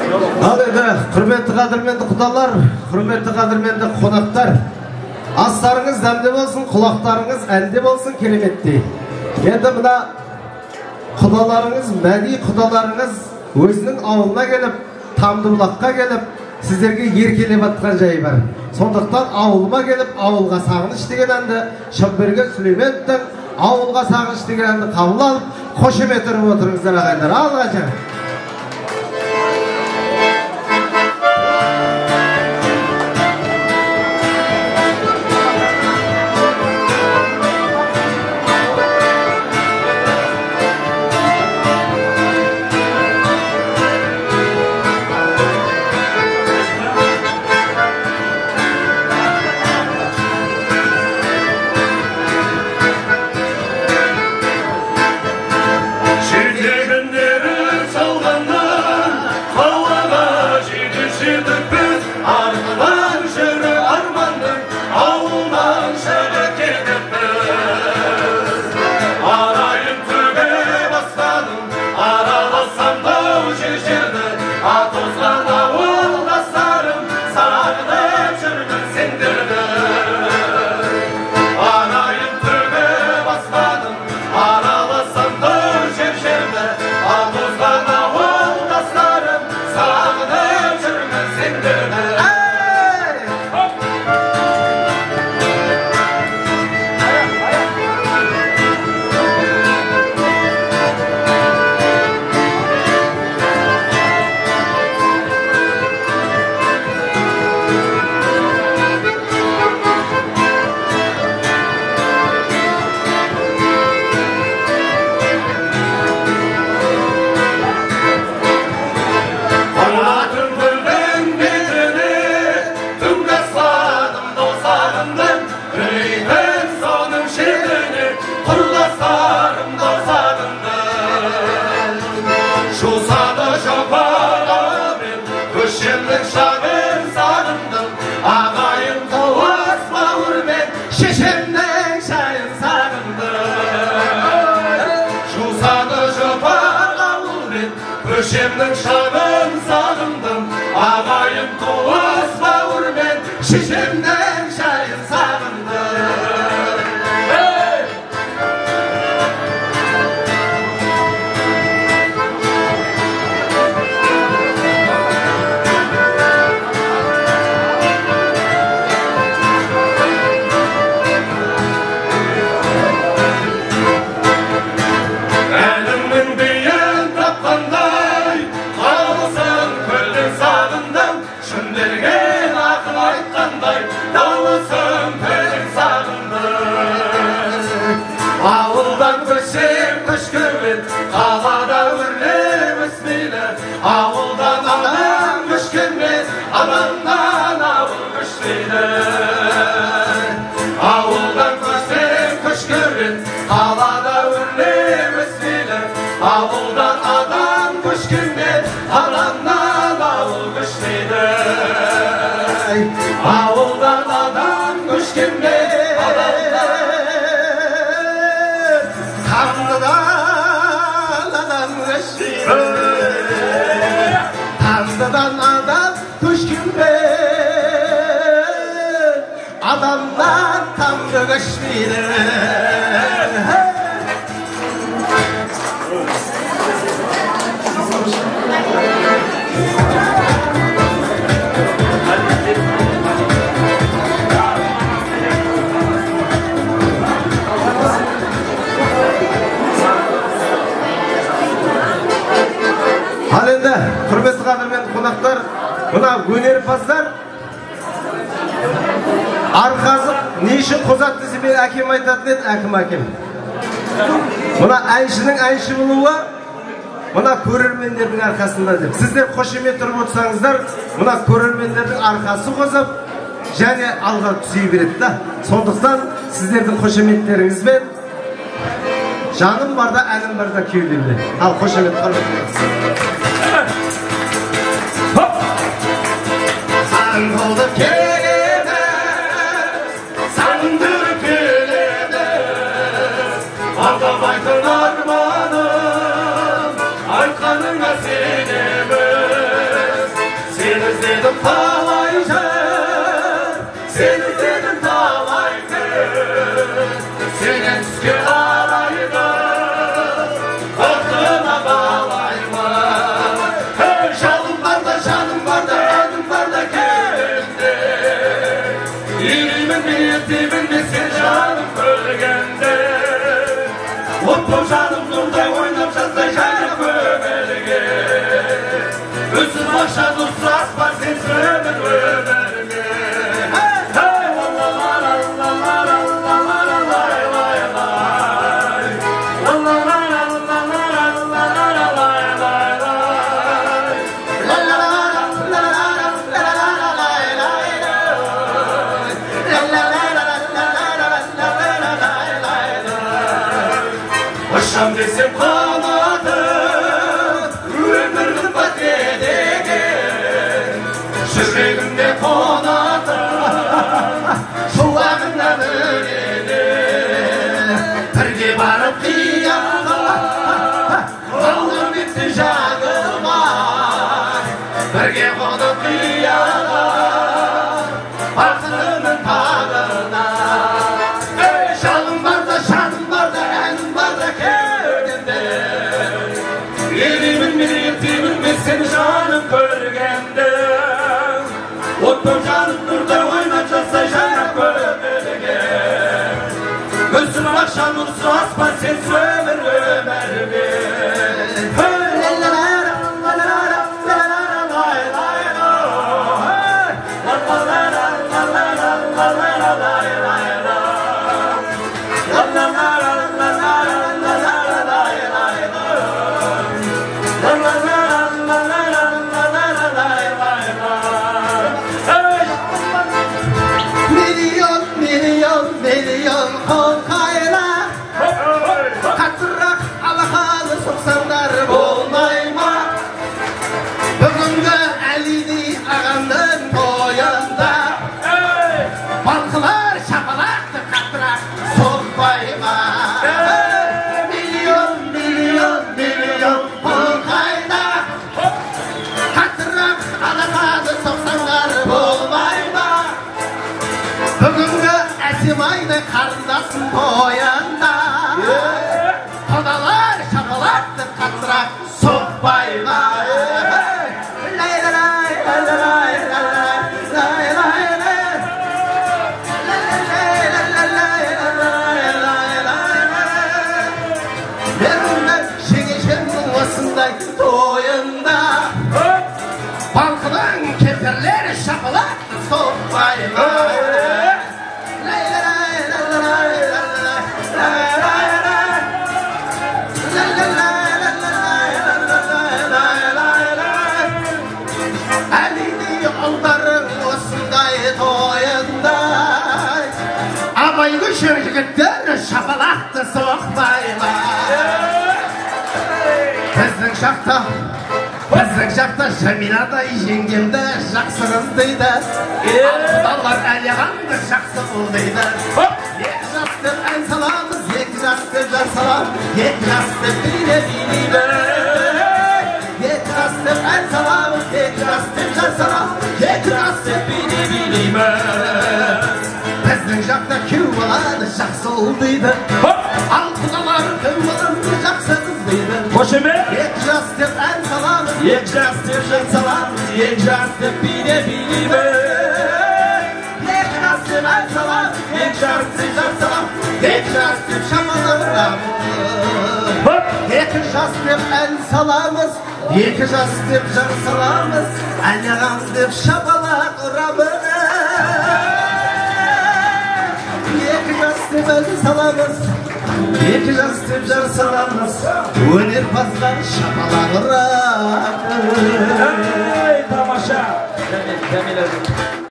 Ал енді, құрметті қадірменді құдалар, құрметті қадірменді қонақтар, астарыңыз дәмде болсын, құлақтарыңыз әнде болсын, кереметтей. Енді мына құдаларыңыз, мәди құдаларыңыз өзінің ауылына келіп, Тамдыбұлаққа келіп, сіздерге еркелеп атқан жайы бар. Сондықтан ауылыма келіп, ауылға сағыныш деген әнді Шамберген Сүлейменовтің ауылға сағыныш деген әнді қабыл алып, қошемет ұрып отырыңыздар ағайындар. Алға жан. Көшемнің шағын сағындым, ағайын туыс бауырмен, шешемнің шайын сағындым. Қалада өрлеп өсмейлі, ауылдан адам көшкенмен, адамнан ауыл көшмейлі. Ауылдан көшкенмен, қалада өрлеп өсмейлі, ауылдан адам көшкенмен, адамнан ауыл көшмейлі. Ауылдан адам көшкенмен, Tanrı'dan adam köşkünde, adamdan Tanrı köşkünde. Ал енді, құрметті қадірменді қонақтар, мына өнерпаздар арқазық не үшін қозат десе мен әкем айтатын еді, әкем. Мына әншінің әнші болуы, мына көрермендердің арқасында деп. Сіздер қошемет тұрып отырсаңыздар, мына көрермендердің арқасы қозып, және алға түсе береді да. Сондықтан сіздердің қошеметтеріңізбен жаным барда, әнім барда кеудемде. Ал қошемет құрметті. Сан болып келеді, сандырып келеді, алдамайтын арманым, айтқаныңа сенемін. dedim talaycı, seni dedim talaycı, senin üskü araydı, aklına bağlayma. Hey, şalım var da elim var da kendimde, ilimin bir yetimin bir sen canım bölgende. Mutlu canım nurda oynap жазda жайнап өмірге, өзім аша дұрсы аспан сенсіз өмірге. Ұшам десем қанатым, өмірдің бітпеген, жүрегімде қонатым, шуағыңнан өледі. Бірге барып қияға, қалдым кетті жаныма, бірге қонып қияға, бақытымның тағына. Жалым бар да, жаным бар да, әнім бар да кеудемде, елімін мен ертемін мен сені жаным көргенде. От боп жанып нұрда ойнап жатса жайнап көңілге, көзім ақша нұрсыз аспан сенсіз өмірге. Milyon kol kayra, katırrak alakalı soksanlar olmayma. Bugünkü elini ağanın toyunda, balkılar şapalaktır katırrak sokmayma. Milyon kol kayra, katırrak alakalı soksanlar olmayma. Bugünkü Esima'yla karındasın toyanda, kodalar şapalaktır kattırak sokmayla. Lay lay lay lay lay lay lay lay lay. Benimle şeşemin vasınday toyunda, balkının keperleri şapalaktır sokmayla. Jigitler şapalaktı sokmaylar. Bizning şaqta Jamilada yengemde жақсыңыз дейді. Құдалар әлияғанды жақсы ұл дейді. Екі жас деп ән саламыз, екі жас деп жар саламыз, екі жас деп билейді. Екі жас деп ән саламыз, екі жас деп жар саламыз, екі жас деп билейміз. Біздің жақта кеу баланы жақсы ұл дейді. Ал құдалар кеу баланы жақсы қыз дейді. Қош еме? Екі жас деп ән саламыз, екі жас деп жар саламыз, екі жас деп билейміз. Екі жас деп ән саламыз, екі жас деп жар саламыз, екі жас деп шамаларамыз. Екі жас деп ән саламыз, екі жас деп жар саламыз, әлияған деп шапалақ ұрамыз. Екі жас деп ән саламыз, екі жас деп жар саламыз, өнерпаздар шапалақ ұрамыз. Тамаша.